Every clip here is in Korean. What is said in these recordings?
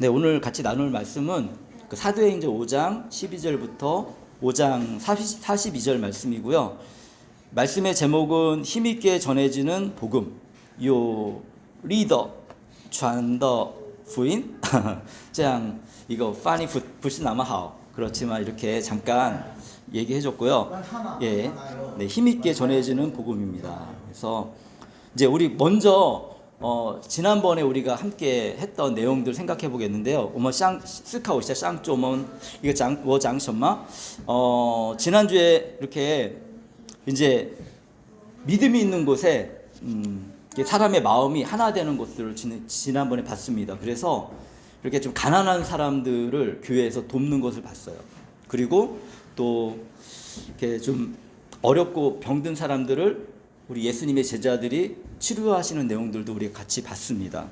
네, 오늘 같이 나눌 말씀은 그 사도행전 5장 12절부터 5장 42절 말씀이고요. 말씀의 제목은 힘있게 전해지는 복음. 요 리더传的 福音 这样 이거 파니 부시 나마하오. 그렇지만 이렇게 잠깐 얘기해 줬고요. 예. 네, 힘있게 전해지는 복음입니다. 그래서 이제 우리 먼저 지난번에 우리가 함께 했던 내용들 생각해 보겠는데요. 思考一下 쌍점은 이거 장점마 지난주에 이렇게 이제 믿음이 있는 곳에 사람의 마음이 하나 되는 것들을 지난번에 봤습니다. 그래서 이렇게 좀 가난한 사람들을 교회에서 돕는 것을 봤어요. 그리고 또 이렇게 좀 어렵고 병든 사람들을 우리 예수님의 제자들이 치료하시는 내용들도 우리가 같이 봤습니다.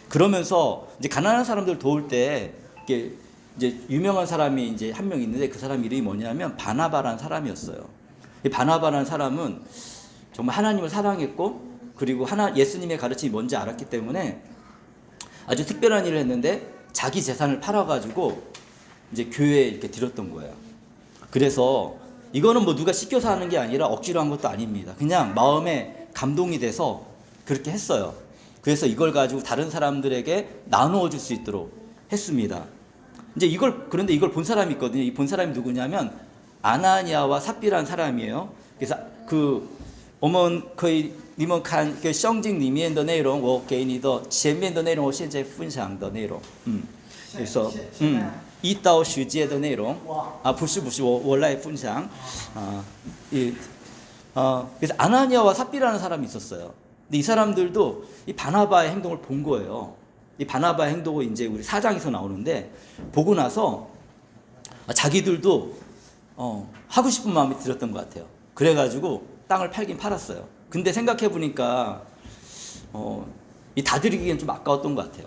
그러면서 이제 가난한 사람들 도울 때 이게 이제 유명한 사람이 이제 한 명 있는데 그 사람 이름이 뭐냐면 바나바라는 사람이었어요. 이 바나바라는 사람은 정말 하나님을 사랑했고 그리고 예수님의 가르침이 뭔지 알았기 때문에 아주 특별한 일을 했는데 자기 재산을 팔아가지고 이제 교회에 이렇게 드렸던 거예요. 그래서 이거는 뭐 누가 시켜서 하는 게 아니라 억지로 한 것도 아닙니다. 그냥 마음에 감동이 돼서 그렇게 했어요. 그래서 이걸 가지고 다른 사람들에게 나누어 줄 수 있도록 했습니다. 이제 그런데 이걸 본 사람이 있거든요. 이 본 사람이 누구냐면 아나니아와 삽비라는 사람이에요. 그래서我们可以你们看个圣经里面的内容，我给你的前面的内容，我现在分享的内容，그래서 1到10节的内容，不是，我来分享，그래서 아나니아와 삽비라는 사람이 있었어요. 근데 이 사람들도 이 바나바의 행동을 본 거예요. 이 바나바의 행동을 이제 우리 4장에서 나오는데 보고 나서 자기들도 하고 싶은 마음이 들었던 것 같아요. 그래가지고 땅을 팔긴 팔았어요. 근데 생각해 보니까 이 다 드리기엔 좀 아까웠던 것 같아요.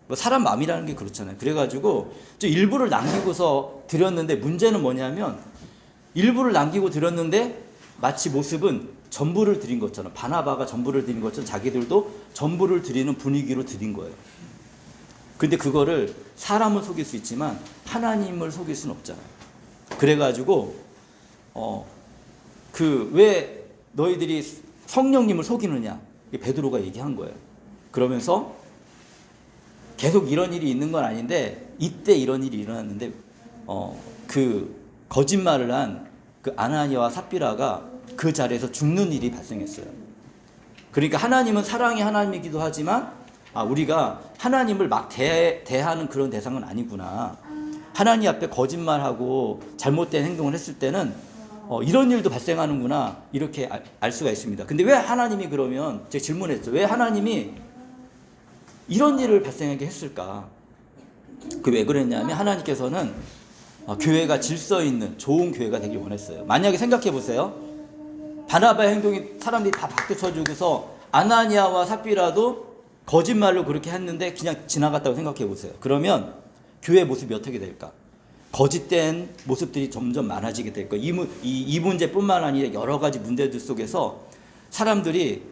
뭐 사람 마음이라는 게 그렇잖아요. 그래가지고 좀 일부를 남기고서 드렸는데 문제는 뭐냐면 일부를 남기고 드렸는데 마치 모습은 전부를 드린 것처럼 바나바가 전부를 드린 것처럼 자기들도 전부를 드리는 분위기로 드린 거예요. 근데 그거를 사람을 속일 수 있지만 하나님을 속일 수는 없잖아요. 그래가지고 왜 너희들이 성령님을 속이느냐 베드로가 얘기한 거예요. 그러면서 계속 이런 일이 있는 건 아닌데 이때 이런 일이 일어났는데 그 거짓말을 한 그 아나니아와 삽비라가 그 자리에서 죽는 일이 발생했어요. 그러니까 하나님은 사랑의 하나님이기도 하지만 우리가 하나님을 막 대하는 그런 대상은 아니구나. 하나님 앞에 거짓말하고 잘못된 행동을 했을 때는 이런 일도 발생하는구나 이렇게 알 수가 있습니다. 근데 왜 하나님이 그러면 제가 질문했죠. 왜 하나님이 이런 일을 발생하게 했을까? 왜 그랬냐면 하나님께서는 교회가 질서 있는 좋은 교회가 되길 원했어요. 만약에 생각해 보세요. 바나바의 행동이 사람들이 다 박수 쳐주고서 아나니아와 삽비라도 거짓말로 그렇게 했는데 그냥 지나갔다고 생각해 보세요. 그러면 교회의 모습이 어떻게 될까? 거짓된 모습들이 점점 많아지게 될 거예요. 이 문제뿐만 아니라 여러 가지 문제들 속에서 사람들이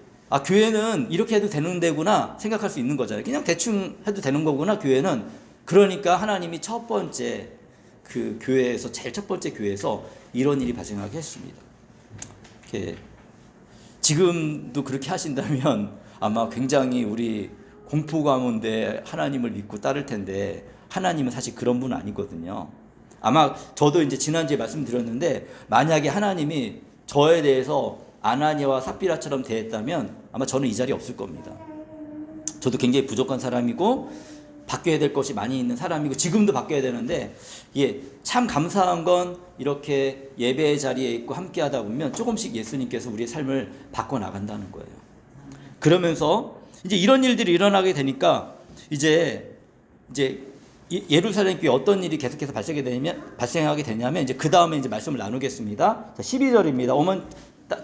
교회는 이렇게 해도 되는 데구나 생각할 수 있는 거잖아요. 그냥 대충 해도 되는 거구나 교회는. 그러니까 하나님이 첫 번째 그 교회에서 제일 첫 번째 교회에서 이런 일이 발생하게 했습니다. 이렇게 지금도 그렇게 하신다면 아마 굉장히 우리 공포 가운데 하나님을 믿고 따를 텐데 하나님은 사실 그런 분 아니거든요. 아마 저도 이제 지난주에 말씀드렸는데 만약에 하나님이 저에 대해서 아나니아와 삽비라처럼 대했다면 아마 저는 이 자리에 없을 겁니다. 저도 굉장히 부족한 사람이고 바뀌어야 될 것이 많이 있는 사람이고 지금도 바뀌어야 되는데 참 감사한 건 이렇게 예배의 자리에 있고 함께 하다 보면 조금씩 예수님께서 우리의 삶을 바꿔나간다는 거예요. 그러면서 이제 이런 일들이 일어나게 되니까 이제 예루살렘 교회 어떤 일이 계속해서 발생하게 되냐면 이제 그 다음에 이제 말씀을 나누겠습니다. 자, 12절입니다. 我们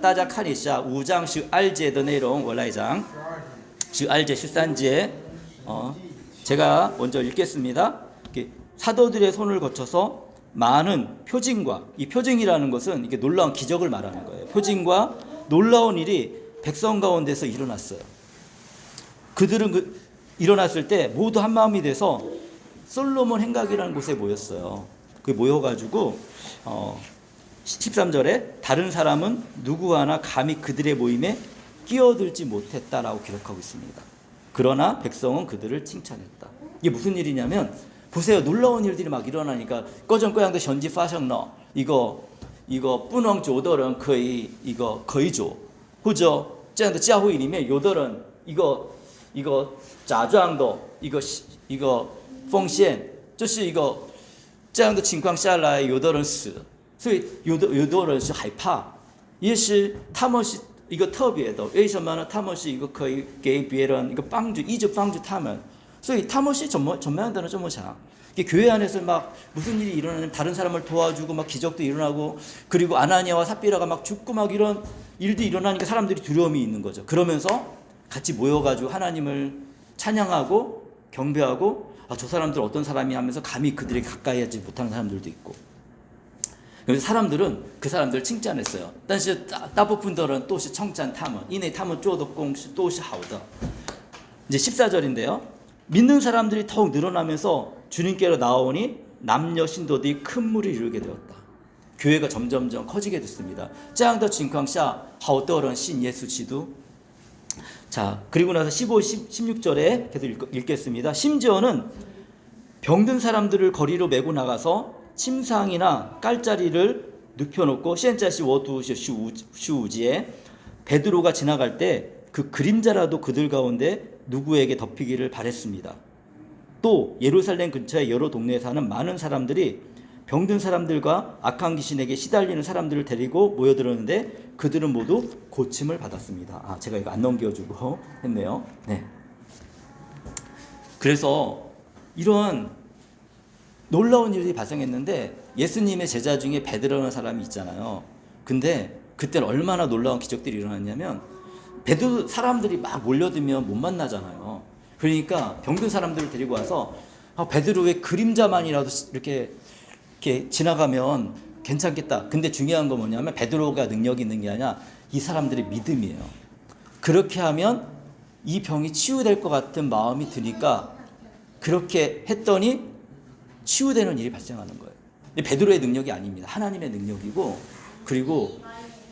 大家看一下5章12节的内容，我来讲12제 13제 제가 먼저 읽겠습니다. 사도들의 손을 거쳐서 많은 표징과 이 표징이라는 것은 이게 놀라운 기적을 말하는 거예요. 표징과 놀라운 일이 백성 가운데서 일어났어요. 그들은 일어났을 때 모두 한 마음이 돼서 솔로몬 행각이라는 곳에 모였어요. 그 모여가지고 13절에 다른 사람은 누구 하나 감히 그들의 모임에 끼어들지 못했다라고 기록하고 있습니다. 그러나 백성은 그들을 칭찬했다. 이게 무슨 일이냐면 보세요. 놀라운 일들이 막 일어나니까 꺼정꺼양도 현지 파셨너 이거 뿌능 조더런 거의 이거 거의 조 후저 这样的教会里面有的人一个假装的一个奉献就是一个这样的情况下来有的人死了所以有的人是害怕也是他们是一个特别的为什么呢他们是一个可以给别人一个帮助一直帮助他们所以他们是怎么样的人这么想 교회 안에서 막 무슨 일이 일어나면 다른 사람을 도와주고 막 기적도 일어나고 그리고 아나니아와 삽비라가 막 죽고 막 이런 일도 일어나니까 사람들이 두려움이 있는 거죠. 그러면서 같이 모여가지고 하나님을 찬양하고 경배하고 저 사람들 어떤 사람이 하면서 감히 그들에게 가까이 하지 못하는 사람들도 있고 그래서 사람들은 그 사람들을 칭찬했어요. 但是大部分的人都是称赞他们因为他们做的工是都是好的 이제 14절인데요. 믿는 사람들이 더욱 늘어나면서 주님께로 나오니 남녀 신도들이 큰 무리를 이루게 되었다. 교회가 점점점 커지게 됐습니다. 这样的情况下好多人信耶稣基督 자, 그리고 나서 15, 16절에 계속 읽겠습니다. 심지어는 병든 사람들을 거리로 메고 나가서 침상이나 깔자리를 눕혀놓고 现在是我读15节 베드로가 지나갈 때 그 그림자라도 그들 가운데 누구에게 덮이기를 바랬습니다. 또 예루살렘 근처의 여러 동네에 사는 많은 사람들이 병든 사람들과 악한 귀신에게 시달리는 사람들을 데리고 모여들었는데 그들은 모두 고침을 받았습니다. 제가 이거 안 넘겨주고 했네요. 네. 그래서 이런 놀라운 일이 발생했는데 예수님의 제자 중에 베드로라는 사람이 있잖아요. 근데 그때는 얼마나 놀라운 기적들이 일어났냐면 베드로 사람들이 막 몰려들면 못 만나잖아요. 그러니까 병든 사람들을 데리고 와서 베드로의 그림자만이라도 이렇게 지나가면 괜찮겠다. 근데 중요한 건 뭐냐면 베드로가 능력이 있는 게 아니라 이 사람들의 믿음이에요. 그렇게 하면 이 병이 치유될 것 같은 마음이 드니까 그렇게 했더니 치유되는 일이 발생하는 거예요. 베드로의 능력이 아닙니다. 하나님의 능력이고 그리고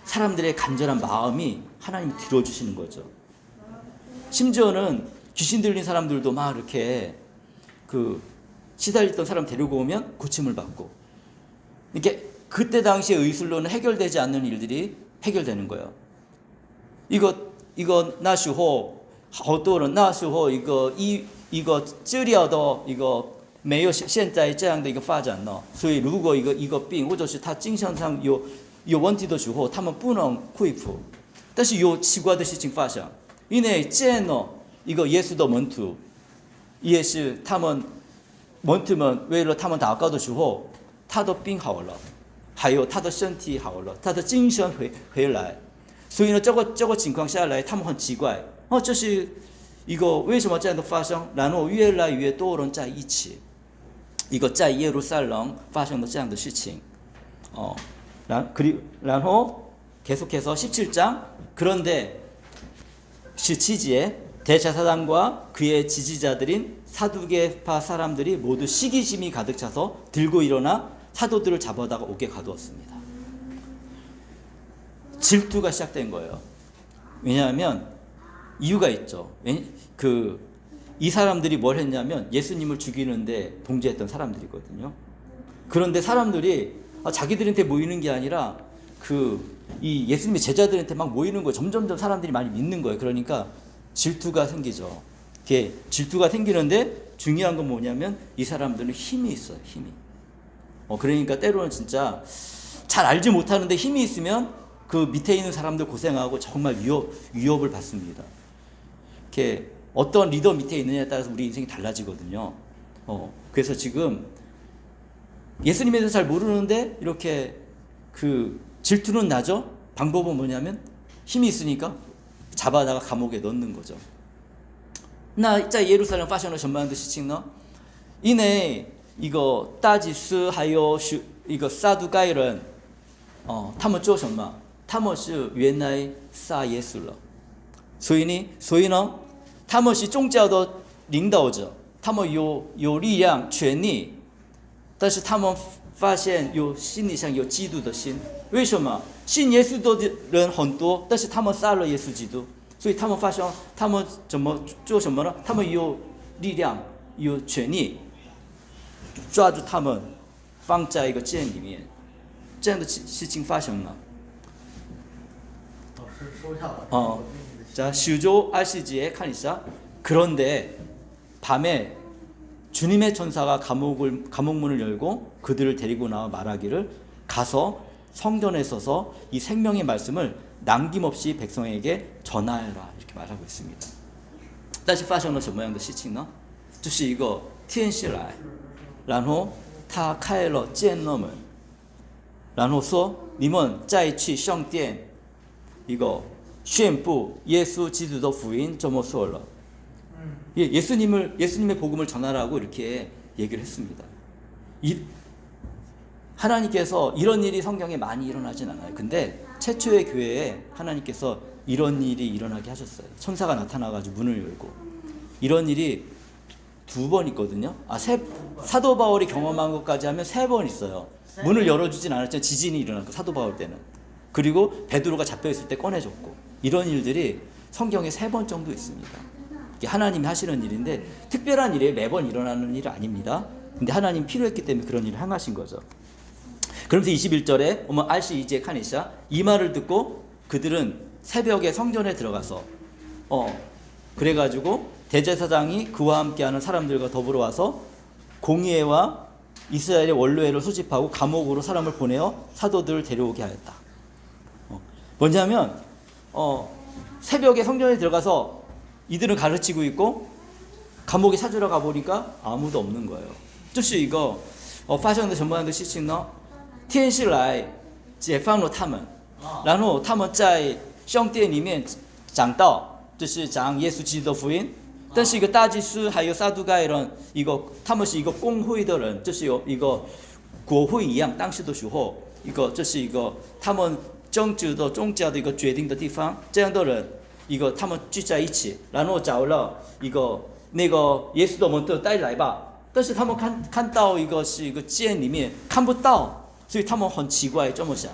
사람들의 간절한 마음이 하나님이 들어주시는 거죠. 심지어는 귀신 들린 사람들도 막 이렇게 시달렸던 사람 데리고 오면 고침을 받고 이렇게 그때 당시의 의술로는 해결되지 않는 일들이 해결되는 거예요. 이거那时候好多人那时候一个治疗的没有现在这样的一个发展呢，所以如果一个病或者是他精神上有问题的时候，他们不能恢复。但是有奇怪的事情发生，因为见了一个耶稣的门徒，也是他们门徒们为了他们祷告的时候，他的病好了，还有他的身体好了，他的精神回来。所以呢，这个情况下来，他们很奇怪，这是一个为什么这样的发生？然后越来越多人在一起，一个在耶路撒冷发生的这样的事情，然后 계속해서 17장 그런데 17지에 대제사장과 그의 지지자들인 사두개파 사람들이 모두 시기심이 가득 차서 들고 일어나 사도들을 잡아다가 옥에 가두었습니다. 질투가 시작된 거예요. 왜냐하면 이유가 있죠. 이 사람들이 뭘 했냐면 예수님을 죽이는데 동조했던 사람들이거든요. 그런데 사람들이 자기들한테 모이는 게 아니라 이 예수님의 제자들한테 막 모이는 거예요. 점점점 사람들이 많이 믿는 거예요. 그러니까 질투가 생기죠. 이게 질투가 생기는데 중요한 건 뭐냐면 이 사람들은 힘이 있어요. 힘이. 그러니까 때로는 진짜 잘 알지 못하는데 힘이 있으면 그 밑에 있는 사람들 고생하고 정말 위협을 받습니다. 이렇게 어떤 리더 밑에 있느냐에 따라서 우리 인생이 달라지거든요. 그래서 지금 예수님에 대해서 잘 모르는데 이렇게 질투는 나죠. 방법은 뭐냐면 힘이 있으니까 잡아다가 감옥에 넣는 거죠. 那在耶路撒冷发生了什么样的事情呢？因为一个大祭司还有一个撒都该人，他们做什么？他们是原来杀耶稣了，所以呢，他们是宗教的领导者，他他们有力量、权力，但是他们发现心理上有嫉妒的心。为什么？信耶稣的人很多，但是他们杀了耶稣基督，所以他们发现他们怎么做什么呢？他们有力量、有权力，抓住他们放在一个监里面，这样的事情发生了。자, 10조 RCG에 칸이사. 그런데 밤에 주님의 천사가 감옥문을 열고 그들을 데리고 나와 말하기를 가서 성전에 서서 이 생명의 말씀을 남김없이 백성에게 전하여라 이렇게 말하고 있습니다. 但是发生了什么样的事情呢？就是一个天使来，然后他开了监牢门，然后说你们再去圣殿이거宣布耶稣基督的福音这么说了。 예수님의 복음을 전하라고 이렇게 얘기를 했습니다. 하나님께서 이런 일이 성경에 많이 일어나진 않아요. 근데 최초의 교회에 하나님께서 이런 일이 일어나게 하셨어요. 천사가 나타나가지고 문을 열고 이런 일이 2번 있거든요. 사도 바울이 경험한 것까지 하면 3번 있어요. 문을 열어주진 않았죠. 지진이 일어났고 사도 바울 때는. 그리고 베드로가 잡혀있을 때 꺼내줬고 이런 일들이 성경에 3번 정도 있습니다. 이게 하나님이 하시는 일인데 특별한 일이 매번 일어나는 일이 아닙니다. 근데 하나님 필요했기 때문에 그런 일을 행하신 거죠. 그러면서 21절에 알시 이제 카니샤 이 말을 듣고 그들은 새벽에 성전에 들어가서 그래가지고 대제사장이 그와 함께하는 사람들과 더불어 와서 공의회와 이스라엘의 원로회를 소집하고 감옥으로 사람을 보내어 사도들을 데려오게 하였다. 뭐냐면 새벽에 성전에 들어가서 이들은 가르치고 있고 감옥에 찾으러 가보니까 아무도 없는 거예요. 就是一个发生了什么样的事情呢？天使来解放了他们，然后他们在圣殿里面讲道，就是讲耶稣基督的福音。但是一个大祭司还有撒都该人，他们是一个公会的人，就是有一个国会一样，当时的时候，这是一个他们政治的宗教的一个决定的地方，这样的人，他们聚在一起，然后找了那个耶稣的门徒带来吧。但是他们看到是一个监里面看不到，所以他们很奇怪这么想。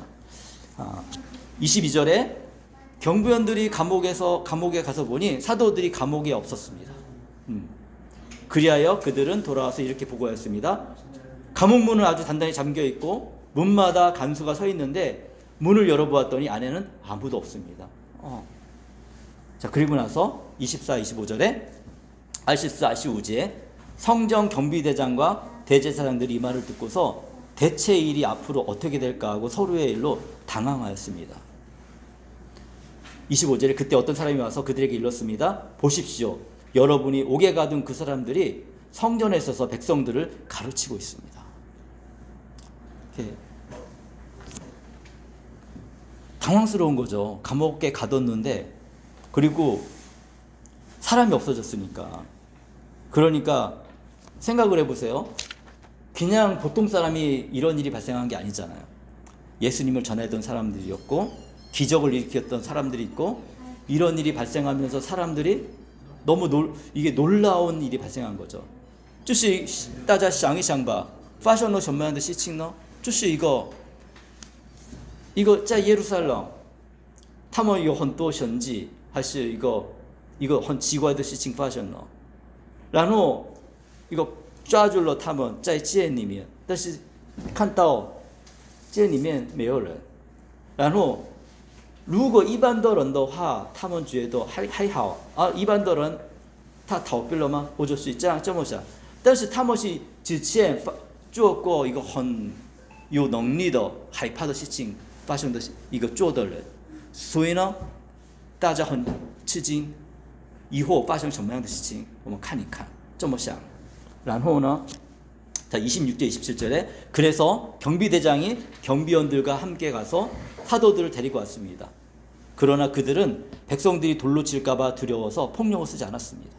22절에 경비원들이 감옥에 가서 보니 사도들이 감옥에 없었습니다. 그리하여 그들은 돌아와서 이렇게 보고하였습니다. 감옥문은 아주 단단히 잠겨 있고 문마다 간수가 서 있는데 문을 열어보았더니 안에는 아무도 없습니다. 자, 그리고 나서 24, 25절에 알시스 아시우지에 성전 경비대장과 대제사장들이 이 말을 듣고서 대체 일이 앞으로 어떻게 될까 하고 서로의 일로 당황하였습니다. 25절에 그때 어떤 사람이 와서 그들에게 일렀습니다. 보십시오. 여러분이 옥에 가둔 그 사람들이 성전에 있어서 백성들을 가르치고 있습니다. 당황스러운 거죠. 감옥에 가뒀는데 그리고 사람이 없어졌으니까. 그러니까 생각을 해보세요. 그냥 보통 사람이 이런 일이 발생한 게 아니잖아요. 예수님을 전하던 사람들이었고 기적을 일으켰던 사람들이 있고 이런 일이 발생하면서 사람들이 너무 이게 놀라운 일이 발생한 거죠. 就是大家想一想吧，发生了什么样的事情呢？就是一个在耶路撒冷，他们有很多神迹，还是一个很奇怪的事情发生了，然后抓住了他们在监里面，但是看到监里面没有人，然后如果一般的人的话，他们觉得还好啊，一般的人他逃避了吗？或者是这么想，但是他们是之前做过一个很有能力的害怕的事情发生的做的人，所以呢，大家很吃惊，以后发生什么样的事情，我们看一看，这么想。 然后呢, 자 26절 27절에 그래서 경비대장이 경비원들과 함께 가서 사도들을 데리고 왔습니다. 그러나 그들은 백성들이 돌로 칠까봐 두려워서 폭력을 쓰지 않았습니다.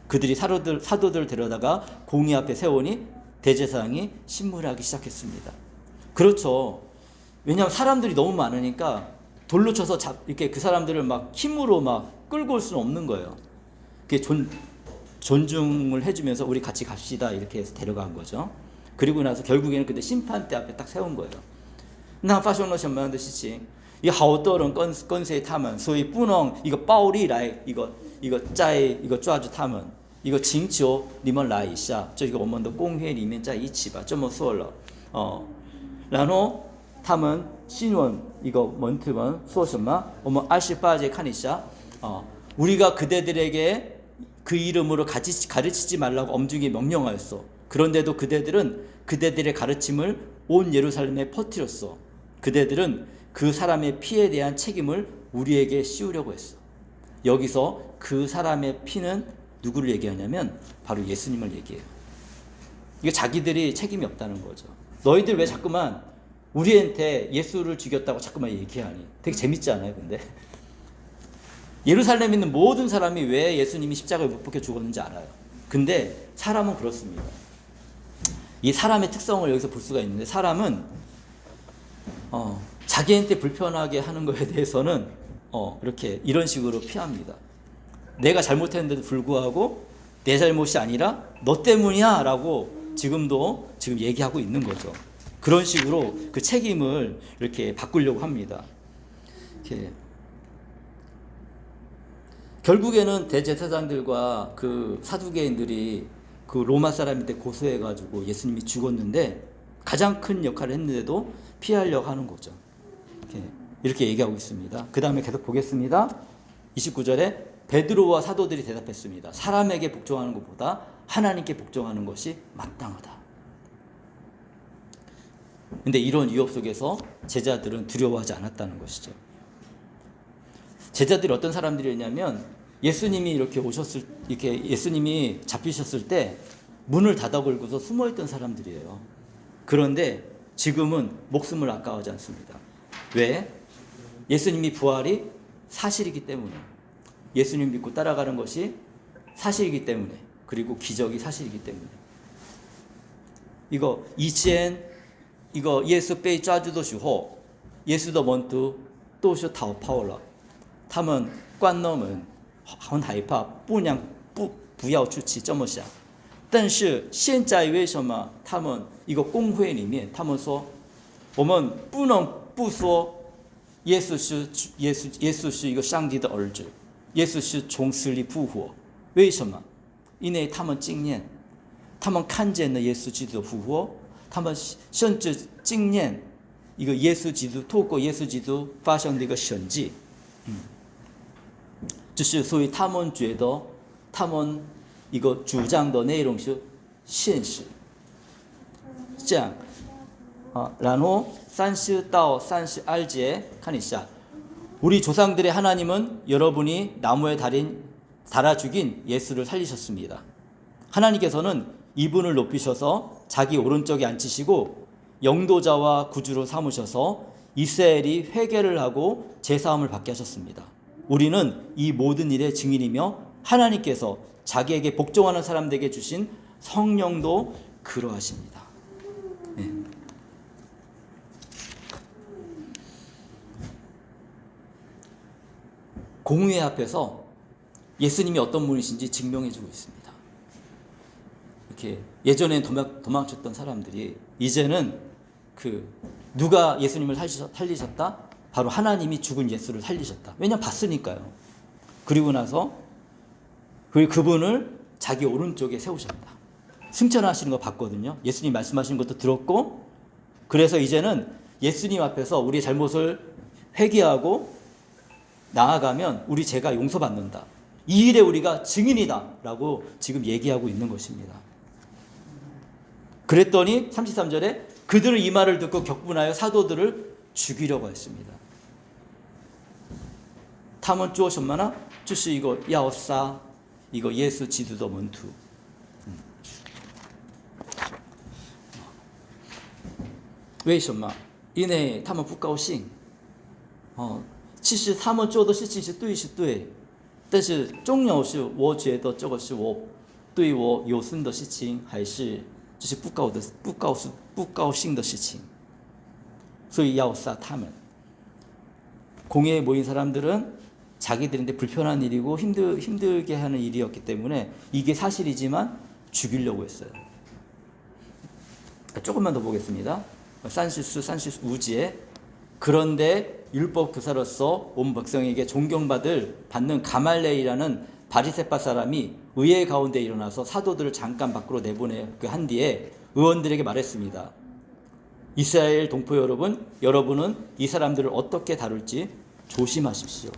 그들이 사도들을 데려다가 공의 앞에 세우니 대제사장이 신문하기 시작했습니다. 그렇죠. 왜냐하면 사람들이 너무 많으니까 돌로 쳐서 이렇게 그 사람들을 막 힘으로 막 끌고 올 수는 없는 거예요. 그게 존중을 해주면서 우리 같이 갑시다 이렇게 해서 데려간 거죠. 그리고 나서 결국에는 그때 심판대 앞에 딱 세운 거예요. 那发生了什么样的事情？有好多人跟随他们，所以不能一个暴力来抓住他们，一个请求你们来一下，这个我们的公会里面在一起吧，这么说了，然后他们新闻一个文字文说什么？我们28节看一下，우리가 그대들에게 그 이름으로 가르치지 말라고 엄중히 명령하였어. 그런데도 그대들은 그대들의 가르침을 온 예루살렘에 퍼뜨렸어. 그대들은 그 사람의 피에 대한 책임을 우리에게 씌우려고 했어. 여기서 그 사람의 피는 누구를 얘기하냐면 바로 예수님을 얘기해요. 이게 자기들이 책임이 없다는 거죠. 너희들 왜 자꾸만 우리한테 예수를 죽였다고 자꾸만 얘기하니? 되게 재밌지 않아요, 근데? 예루살렘에 있는 모든 사람이 왜 예수님이 십자가에 못 박혀 죽었는지 알아요. 근데 사람은 그렇습니다. 이 사람의 특성을 여기서 볼 수가 있는데, 사람은 자기한테 불편하게 하는 것에 대해서는 이렇게 이런 식으로 피합니다. 내가 잘못했는데도 불구하고 내 잘못이 아니라 너 때문이야 라고 지금 얘기하고 있는 거죠. 그런 식으로 그 책임을 이렇게 바꾸려고 합니다. 이렇게 결국에는 대제사장들과 그 사두개인들이 그 로마 사람한테 고소해가지고 예수님이 죽었는데 가장 큰 역할을 했는데도 피하려고 하는 거죠. 이렇게 얘기하고 있습니다. 그 다음에 계속 보겠습니다. 29절에 베드로와 사도들이 대답했습니다. 사람에게 복종하는 것보다 하나님께 복종하는 것이 마땅하다. 근데 이런 위협 속에서 제자들은 두려워하지 않았다는 것이죠. 제자들이 어떤 사람들이었냐면 예수님이 이렇게 예수님이 잡히셨을 때 문을 닫아 걸고서 숨어있던 사람들이에요. 그런데 지금은 목숨을 아까워하지 않습니다. 왜? 예수님이 부활이 사실이기 때문에, 예수님 믿고 따라가는 것이 사실이기 때문에, 그리고 기적이 사실이기 때문에. 이거耶稣被抓住的时候，耶稣的门徒都是逃跑了，他们关了门，很害怕，不要出去这么想。但是现在为什么他们一个公会里面，他们说我们不能不说耶稣是一个上帝的儿子，耶稣是从死里复活。为什么？因为他们经验，他们看见了耶稣基督的复活，他们甚至经验一个耶稣基督，透过耶稣基督发生的一个神迹。就是所以他们觉得他们一个主张的内容是现实。这样然后30到32제看一下. 우리 조상들의 하나님은 여러분이 나무에 달아 죽인 예수를 살리셨습니다. 하나님께서는 이분을 높이셔서 자기 오른쪽에 앉히시고 영도자와 구주로 삼으셔서 이스라엘이 회개를 하고 제사함을 받게 하셨습니다. 우리는 이 모든 일의 증인이며 하나님께서 자기에게 복종하는 사람들에게 주신 성령도 그러하십니다. 네. 공회 앞에서 예수님이 어떤 분이신지 증명해주고 있습니다. 이렇게 예전에는 도망쳤던 사람들이 이제는 누가 예수님을 살리셨다? 바로 하나님이 죽은 예수를 살리셨다. 왜냐하면 봤으니까요. 그리고 나서 그분을 자기 오른쪽에 세우셨다. 승천하시는 거 봤거든요. 예수님 말씀하시는 것도 들었고, 그래서 이제는 예수님 앞에서 우리의 잘못을 회개하고 나아가면 우리 죄가 용서받는다. 이 일에 우리가 증인이다 라고 지금 얘기하고 있는 것입니다. 그랬더니 33절에 그들은 이 말을 듣고 격분하여 사도들을 죽이려고 했습니다. 他们做什么呢？就是一个要杀一个耶稣基督的门徒。为什么？因为他们不高兴。其实他们做的事情是对，但是重要是我觉得这个是对我有损的事情，还是这是不高兴的事情，所以要杀他们。공회에 모인 사람들은 자기들인데 불편한 일이고 힘들게 하는 일이었기 때문에 이게 사실이지만 죽이려고 했어요. 조금만 더 보겠습니다. 산시스 우지에 그런데 율법 교사로서 온 백성에게 받는 가말레이라는 바리새파 사람이 의회 가운데 일어나서 사도들을 잠깐 밖으로 내보내한 뒤에 의원들에게 말했습니다. 이스라엘 동포 여러분, 여러분은 이 사람들을 어떻게 다룰지 조심하십시오.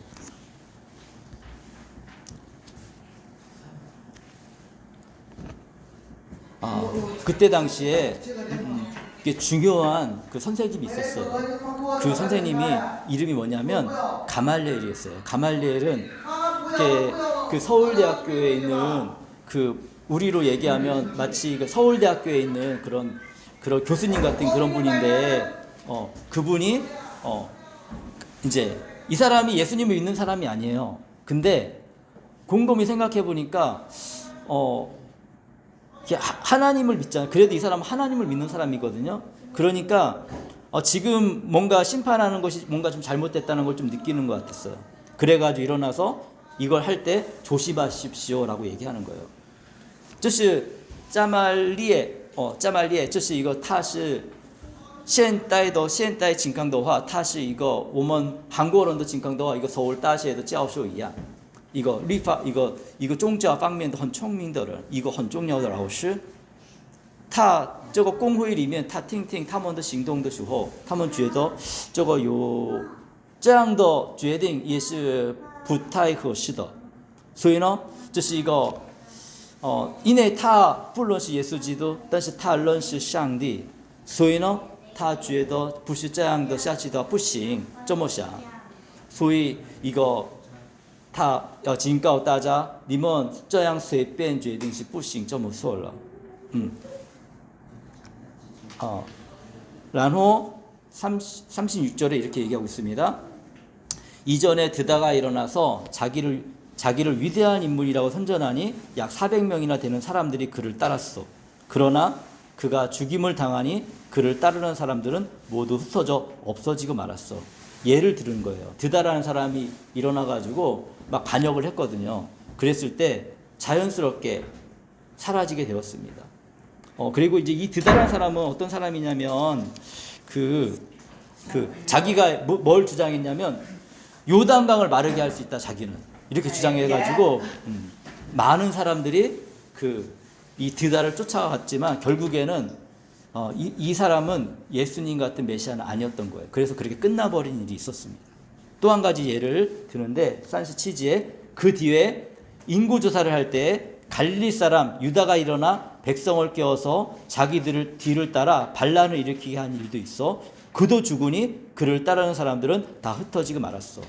그때 당시에 중요한 그 선생님이 있었어요. 그 선생님이 이름이 뭐냐면 가말리엘이었어요. 가말리엘은 그 서울대학교에 있는 그 우리로 얘기하면 마치 그 서울대학교에 있는 그런 교수님 같은 그런 분인데 그분이 이제 이 사람이 예수님을 믿는 사람이 아니에요. 근데 곰곰이 생각해 보니까 하나님을 믿잖아요. 그래도 이 사람은 하나님을 믿는 사람이거든요. 그러니까 지금 뭔가 심판하는 것이 뭔가 좀 잘못됐다는 걸 좀 느끼는 것 같았어요. 그래가지고 일어나서 이걸 할 때 조심하십시오라고 얘기하는 거예요. 这是加玛列这是一个他是现代情况的话，他是一个我们韩国人的情况的话，一个首尔大学的教授一样。一个律法，一个宗教方面的很聪明的人，一个很重要的老师。他这个公会里面，他听他们的行动的时候，他们觉得这个有这样的决定也是不太合适的。所以呢，这是一个因为他不认识耶稣基督，但是他认识上帝，所以呢，他觉得不是这样的下去的不行，这么想。所以一个。他要警告大家，你们这样随便决定是不行，这么说了。然后 36절에 이렇게 얘기하고 있습니다. 이전에 드다가 일어나서 자기를 위대한 인물이라고 선전하니 약 400명이나 되는 사람들이 그를 따랐어. 그러나 그가 죽임을 당하니 그를 따르는 사람들은 모두 흩어져 없어지고 말았어. 예를 들은 거예요. 드다라는 사람이 일어나가지고 막 반역을 했거든요. 그랬을 때 자연스럽게 사라지게 되었습니다. 그리고 이제 이 드다라는 사람은 어떤 사람이냐면 자기가 뭘 주장했냐면 요단강을 마르게 할 수 있다. 자기는 이렇게 주장해가지고 많은 사람들이 이 드다를 쫓아갔지만 결국에는 이 사람은 예수님 같은 메시아는 아니었던 거예요. 그래서 그렇게 끝나버린 일이 있었습니다. 또 한 가지 예를 드는데 산시치지에 그 뒤에 인구조사를 할 때 갈릴리 사람 유다가 일어나 백성을 깨워서 자기들을 뒤를 따라 반란을 일으키게 한 일도 있어. 그도 죽으니 그를 따르는 사람들은 다 흩어지고 말았어.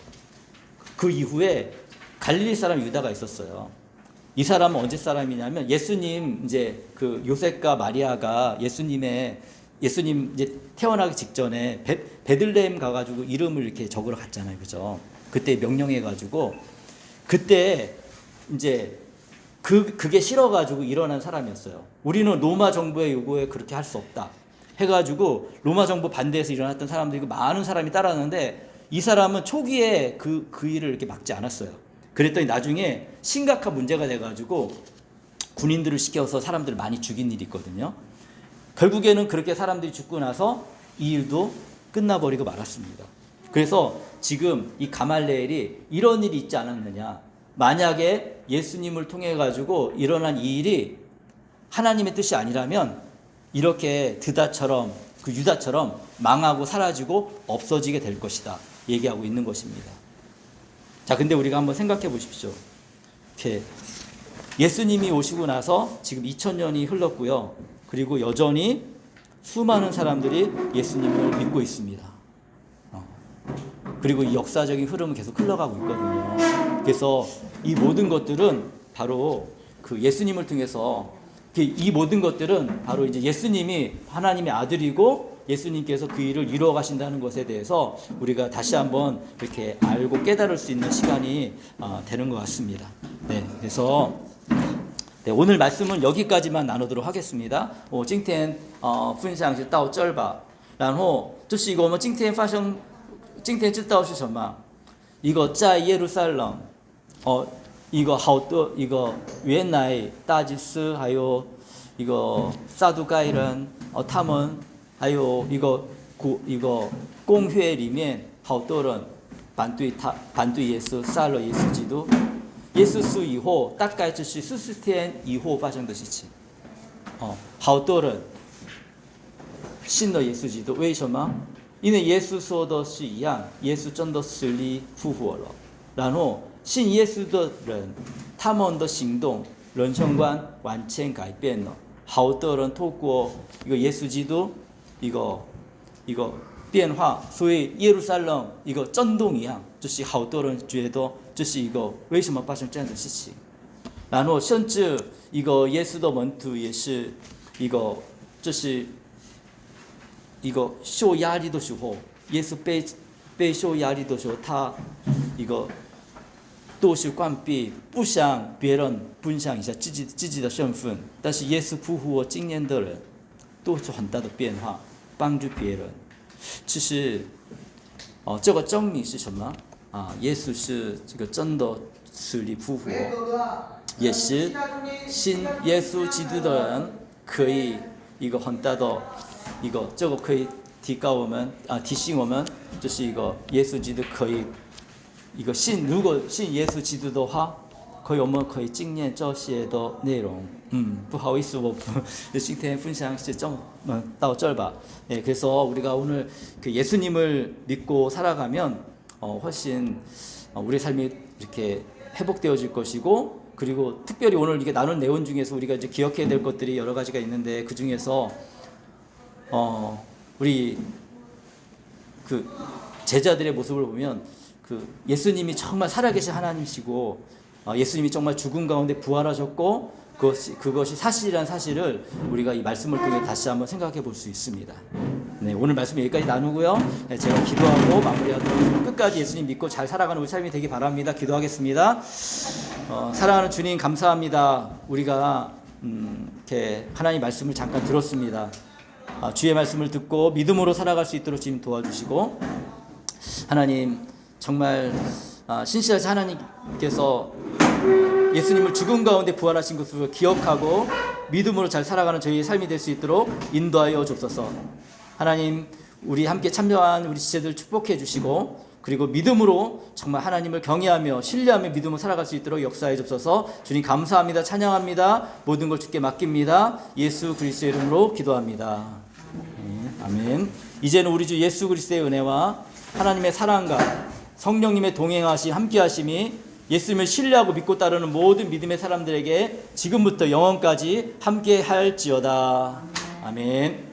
그 이후에 갈릴리 사람 유다가 있었어요. 이 사람은 언제 사람이냐면 예수님 이제 그 요셉과 마리아가 예수님 이제 태어나기 직전에 베들레헴 가가지고 이름을 이렇게 적으러 갔잖아요, 그죠? 그때 명령해가지고 그때 이제 그게 싫어가지고 일어난 사람이었어요. 우리는 로마 정부의 요구에 그렇게 할 수 없다 해가지고 로마 정부 반대해서 일어났던 사람들이 많은 사람이 따랐는데 이 사람은 초기에 그 일을 이렇게 막지 않았어요. 그랬더니 나중에 심각한 문제가 돼가지고 군인들을 시켜서 사람들을 많이 죽인 일이 있거든요. 결국에는 그렇게 사람들이 죽고 나서 이 일도 끝나버리고 말았습니다. 그래서 지금 이 가말레엘이 이런 일이 있지 않았느냐. 만약에 예수님을 통해 가지고 일어난 이 일이 하나님의 뜻이 아니라면 이렇게 드다처럼 그 유다처럼 망하고 사라지고 없어지게 될 것이다. 얘기하고 있는 것입니다. 자, 근데 우리가 한번 생각해 보십시오. 이렇게 예수님이 오시고 나서 지금 2000년이 흘렀고요. 그리고 여전히 수많은 사람들이 예수님을 믿고 있습니다. 그리고 이 역사적인 흐름은 계속 흘러가고 있거든요. 그래서 이 모든 것들은 바로 그 예수님을 통해서 이 모든 것들은 바로 이제 예수님이 하나님의 아들이고 예수님께서 그 일을 이루어 가신다는 것에 대해서 우리가 다시 한번 이렇게 알고 깨달을 수 있는 시간이 되는 것 같습니다. 네, 그래서 네, 오늘 말씀은 여기까지만 나누도록 하겠습니다. 今天分享就到这儿吧。然后这是一个我们今天知道是什么？ 이거 짜 예루살렘 이거 하우더 이거 原来大祭司还有 이거 사두가이人他们还有 이거 公会里面好多人反对耶稣杀了耶稣基督耶稣死以后大概就是40天以后发生的事情好多人信了耶稣基督为什么因为耶稣说的是一样耶稣真的死里复活了然后信耶稣的人他们的行动人生观完全改变了好多人透过一个耶稣基督一个变化所以耶路撒冷一个震动一样就是好多人觉得这是一个为什么发生这样的事情然后甚至一个耶稣的门徒也是一个就是一个受压力的时候耶稣被受压力的时候他一个都是关闭不想别人分享一下自己的身份但是耶稣复活经验的人都是很大的变化帮助别人其实这个证明是什么耶稣是这个真的死里复活也是信耶稣基督的人可以一个很大的一个这个可以提醒我们这是一个耶稣基督可以一个如果信耶稣基督的话我们可以经验这些的内容不好意思我今天分享到这儿吧그래서 우리가 오늘 그 예수님을 믿고 살아가면 훨씬 우리 삶이 이렇게 회복되어질 것이고 그리고 특별히 오늘 이렇게 나눈 내용 중에서 우리가 이제 기억해야 될 것들이 여러 가지가 있는데 그 중에서 우리 그 제자들의 모습을 보면 그 예수님이 정말 살아계신 하나님이시고 예수님이 정말 죽음 가운데 부활하셨고 그것이 사실이라는 사실을 우리가 이 말씀을 통해 다시 한번 생각해 볼 수 있습니다. 네, 오늘 말씀 여기까지 나누고요. 네, 제가 기도하고 마무리하도록 하겠습니다. 끝까지 예수님 믿고 잘 살아가는 우리 삶이 되기 바랍니다. 기도하겠습니다. 사랑하는 주님 감사합니다. 우리가 이렇게 하나님 말씀을 잠깐 들었습니다. 주의 말씀을 듣고 믿음으로 살아갈 수 있도록 주님 도와주시고 하나님 정말 신실하신 하나님께서 예수님을 죽음 가운데 부활하신 것을 기억하고 믿음으로 잘 살아가는 저희의 삶이 될 수 있도록 인도하여 주옵소서. 하나님 우리 함께 참여한 우리 지체들 축복해 주시고 그리고 믿음으로 정말 하나님을 경외하며 신뢰하며 믿음으로 살아갈 수 있도록 역사해 주옵소서. 주님 감사합니다. 찬양합니다. 모든 걸 주께 맡깁니다. 예수 그리스도의 이름으로 기도합니다. 아멘. 이제는 우리 주 예수 그리스도의 은혜와 하나님의 사랑과 성령님의 동행하심 함께하심이 예수님을 신뢰하고 믿고 따르는 모든 믿음의 사람들에게 지금부터 영원까지 함께할지어다. 아멘.